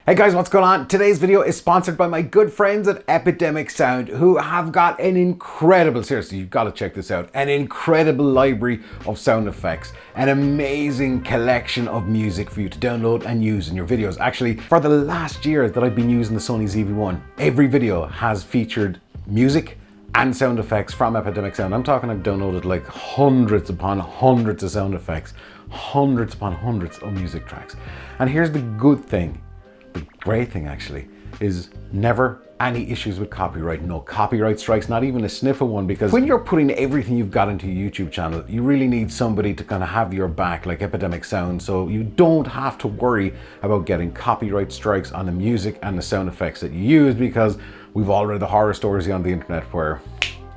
Hey guys, what's going on? Today's video is sponsored by my good friends at Epidemic Sound, who have got an incredible, seriously, you've got to check this out, an incredible library of sound effects, an amazing collection of music for you to download and use in your videos. Actually, for the last year that I've been using the Sony ZV-1, every video has featured music and sound effects from Epidemic Sound. I'm talking, I've downloaded like hundreds upon hundreds of sound effects, hundreds upon hundreds of music tracks. And here's the good thing. The great thing actually is never any issues with copyright, no copyright strikes, not even a sniff of one, because when you're putting everything you've got into your YouTube channel, you really need somebody to kind of have your back like Epidemic Sound, so you don't have to worry about getting copyright strikes on the music and the sound effects that you use, because we've all read the horror stories on the internet where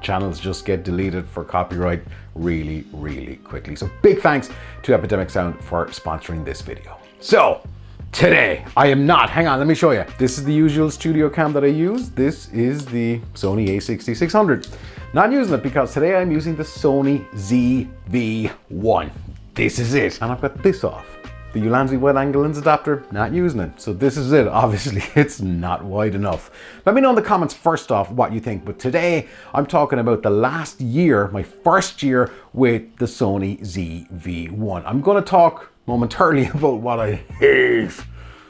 channels just get deleted for copyright really, really quickly. So big thanks to Epidemic Sound for sponsoring this video. So, today, I am not, hang on, let me show you. This is the usual studio cam that I use. This is the Sony a6600. Not using it because today I'm using the Sony ZV-1. This is it. And I've got this off. The Ulanzi wide angle lens adapter, not using it. So this is it. Obviously, it's not wide enough. Let me know in the comments first off what you think. But today, I'm talking about the last year, my first year with the Sony ZV-1. I'm going to talk momentarily about what I hate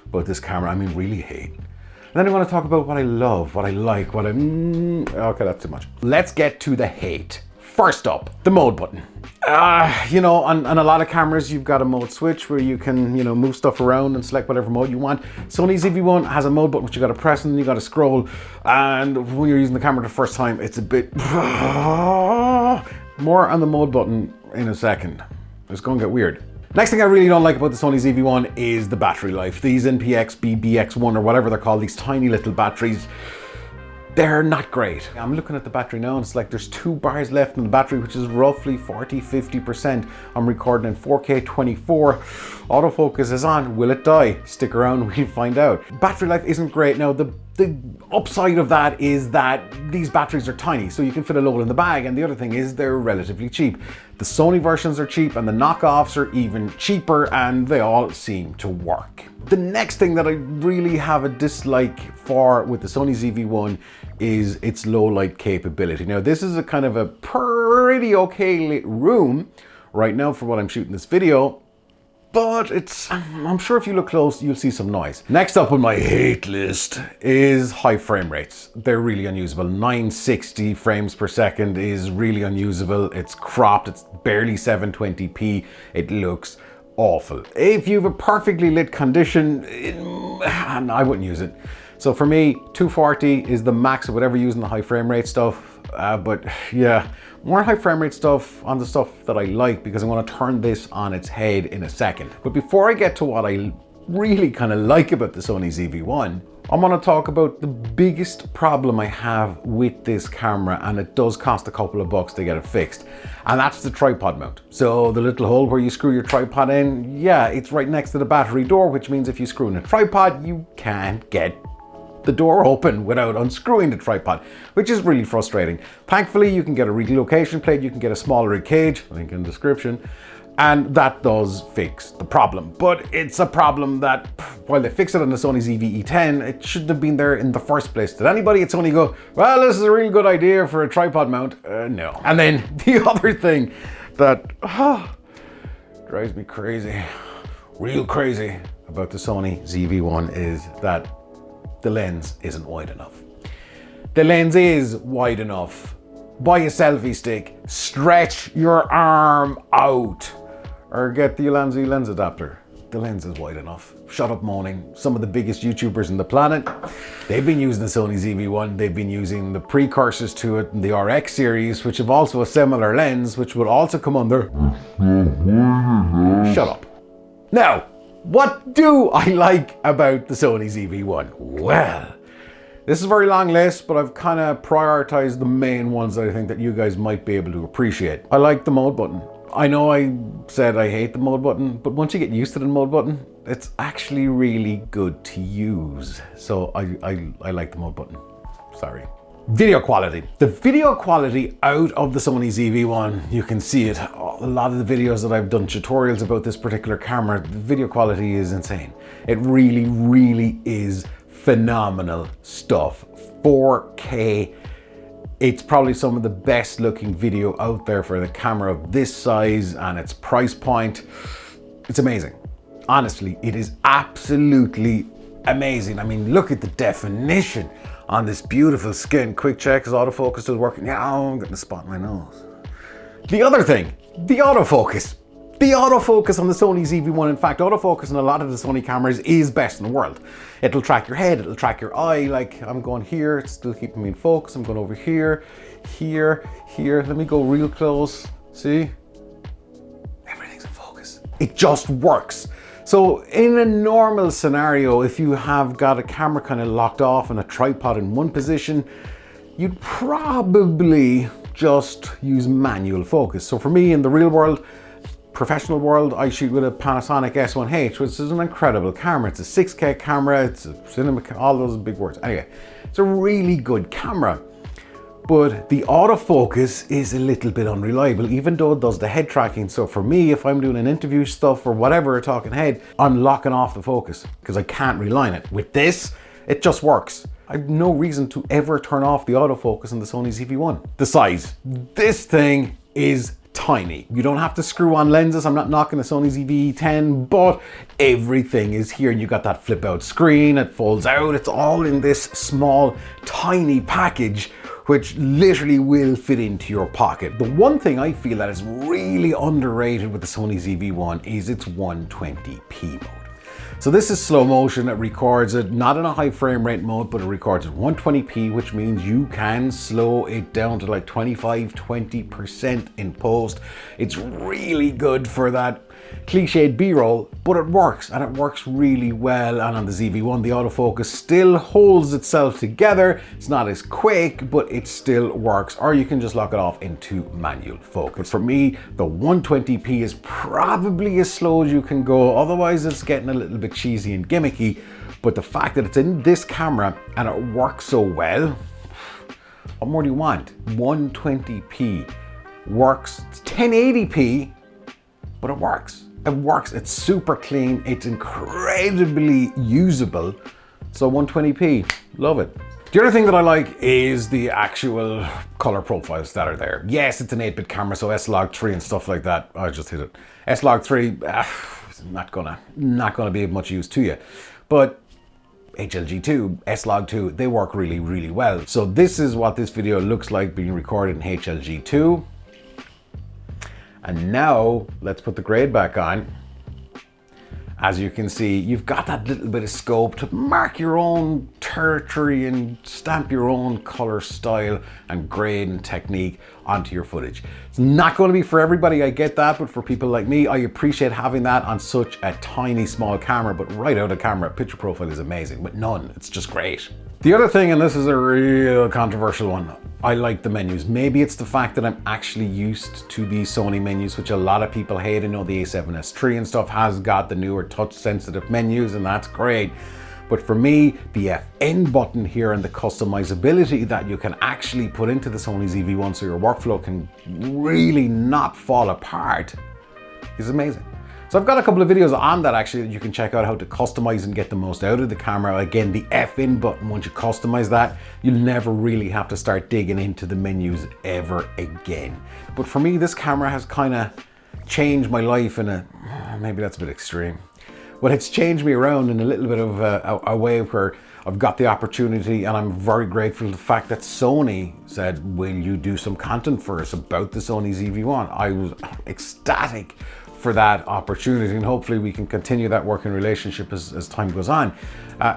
about this camera. I mean, really hate. And then I want to talk about what I love, what I like, what okay, that's too much. Let's get to the hate. First up, the mode button. You know, on a lot of cameras, you've got a mode switch where you can, you know, move stuff around and select whatever mode you want. Sony ZV-1 has a mode button which you got to press and then you got to scroll. And when you're using the camera the first time, it's a bit more on the mode button in a second. It's going to get weird. Next thing I really don't like about the Sony ZV-1 is the battery life. These NPX BBX1 or whatever they're called, these tiny little batteries, they're not great. I'm looking at the battery now and it's like there's 2 bars left in the battery, which is roughly 40-50%. I'm recording in 4K 24. Autofocus is on. Will it die? Stick around, we'll find out. Battery life isn't great. Now the upside of that is that these batteries are tiny, so you can fit a load in the bag, and the other thing is they're relatively cheap. The Sony versions are cheap and the knockoffs are even cheaper, and they all seem to work. The next thing that I really have a dislike for with the Sony ZV-1 is its low light capability. Now this is a kind of a pretty okay lit room right now for what I'm shooting this video, but I'm sure if you look close, you'll see some noise. Next up on my hate list is high frame rates. They're really unusable. 960 frames per second is really unusable. It's cropped, it's barely 720p. It looks awful. If you have a perfectly lit condition, I wouldn't use it. So for me, 240 is the max of whatever using the high frame rate stuff. But yeah, more high frame rate stuff on the stuff that I like, because I'm going to turn this on its head in a second. But before I get to what I really kind of like about the Sony ZV-1, I'm going to talk about the biggest problem I have with this camera, and it does cost a couple of bucks to get it fixed, and that's the tripod mount. So the little hole where you screw your tripod in, yeah, it's right next to the battery door, which means if you screw in a tripod, you can't get the door open without unscrewing the tripod, which is really frustrating. Thankfully, you can get a relocation plate, you can get a smaller cage, link in the description, and that does fix the problem. But it's a problem that, while they fix it on the Sony ZV-E10, it shouldn't have been there in the first place. Did anybody at Sony go, well, this is a really good idea for a tripod mount? No. And then the other thing that drives me crazy, real crazy about the Sony ZV-1 is that the lens isn't wide enough. The lens is wide enough. Buy a selfie stick, stretch your arm out, or get the Ulanzi lens adapter. The lens is wide enough. Shut up moaning. Some of the biggest YouTubers on the planet, they've been using the Sony ZV-1. They've been using the precursors to it in the RX series, which have also a similar lens, which would also come under. Shut up. Now, what do I like about the Sony ZV-1? Well, this is a very long list, but I've kind of prioritized the main ones that I think that you guys might be able to appreciate. I like the mode button. I know I said I hate the mode button, but once you get used to the mode button, it's actually really good to use. So I like the mode button. Sorry. Video quality. The video quality out of the Sony ZV-1, you can see it. A lot of the videos that I've done tutorials about this particular camera, the video quality is insane. It really, really is phenomenal stuff. 4K. It's probably some of the best looking video out there for the camera of this size and its price point. It's amazing. Honestly, it is absolutely amazing. I mean, look at the definition on this beautiful skin. Quick check, is autofocus still working? Yeah, I'm getting a spot in my nose. The other thing, the autofocus. The autofocus on the Sony ZV-1, in fact, autofocus on a lot of the Sony cameras is best in the world. It'll track your head, it'll track your eye, like I'm going here, it's still keeping me in focus. I'm going over here, here, here. Let me go real close, see? Everything's in focus. It just works. So in a normal scenario, if you have got a camera kind of locked off on a tripod in one position, you'd probably just use manual focus. So for me in the real world, professional world, I shoot with a Panasonic S1H, which is an incredible camera. It's a 6K camera, it's a cinema, all those big words. Anyway, it's a really good camera. But the autofocus is a little bit unreliable, even though it does the head tracking. So for me, if I'm doing an interview stuff or whatever, talking head, I'm locking off the focus because I can't rely on it. With this, it just works. I have no reason to ever turn off the autofocus on the Sony ZV-1. The size. This thing is tiny. You don't have to screw on lenses. I'm not knocking the Sony ZV-10, but everything is here. You got that flip out screen, it folds out. It's all in this small, tiny package, which literally will fit into your pocket. The one thing I feel that is really underrated with the Sony ZV-1 is its 120p mode. So this is slow motion. It records it not in a high frame rate mode, but it records at 120p, which means you can slow it down to like 25-20% in post. It's really good for that cliched B-roll, but it works, and it works really well. And on the ZV-1, the autofocus still holds itself together. It's not as quick, but it still works, or you can just lock it off into manual focus. For me, the 120p is probably as slow as you can go. Otherwise, it's getting a little bit cheesy and gimmicky, but the fact that it's in this camera and it works so well, what more do you want? 120p works. It's 1080p, but it works. It works. It's super clean. It's incredibly usable. So 120p, love it. The other thing that I like is the actual color profiles that are there. Yes, it's an 8-bit camera, so S-Log3 and stuff like that. I just hit it. S-Log3, not gonna be of much use to you. But HLG2, S-Log2, they work really, really well. So this is what this video looks like being recorded in HLG2. And now let's put the grade back on. As you can see, you've got that little bit of scope to mark your own territory and stamp your own color style and grade and technique onto your footage. It's not going to be for everybody, I get that, but for people like me, I appreciate having that on such a tiny, small camera. But right out of camera, picture profile is amazing. With none, it's just great. The other thing, and this is a real controversial one, I like the menus. Maybe it's the fact that I'm actually used to these Sony menus, which a lot of people hate. I know the A7S III and stuff has got the newer touch-sensitive menus, and that's great. But for me, the FN button here and the customizability that you can actually put into the Sony ZV-1 so your workflow can really not fall apart is amazing. So I've got a couple of videos on that actually that you can check out how to customize and get the most out of the camera. Again, the F-in button, once you customize that, you'll never really have to start digging into the menus ever again. But for me, this camera has kind of changed my life in a, maybe that's a bit extreme, but it's changed me around in a little bit of a way where I've got the opportunity, and I'm very grateful for the fact that Sony said, will you do some content for us about the Sony ZV-1? I was ecstatic for that opportunity, and hopefully we can continue that working relationship as time goes on.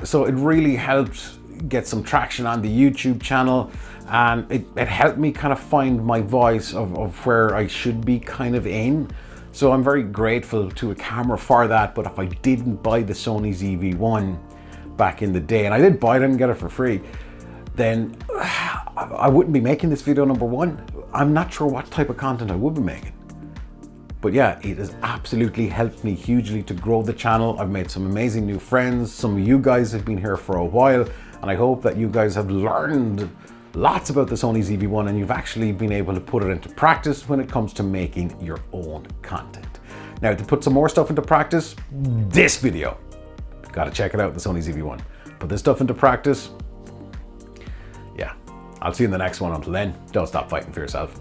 So it really helped get some traction on the YouTube channel, and it helped me kind of find my voice of where I should be kind of in. So I'm very grateful to a camera for that. But if I didn't buy the Sony ZV-1 back in the day, and I did buy it and get it for free, then I wouldn't be making this video, number one. I'm not sure what type of content I would be making. But yeah, it has absolutely helped me hugely to grow the channel. I've made some amazing new friends. Some of you guys have been here for a while, and I hope that you guys have learned lots about the Sony ZV-1 and you've actually been able to put it into practice when it comes to making your own content. Now, to put some more stuff into practice, this video. Gotta check it out, the Sony ZV-1. Put this stuff into practice. Yeah, I'll see you in the next one. Until then, don't stop fighting for yourself.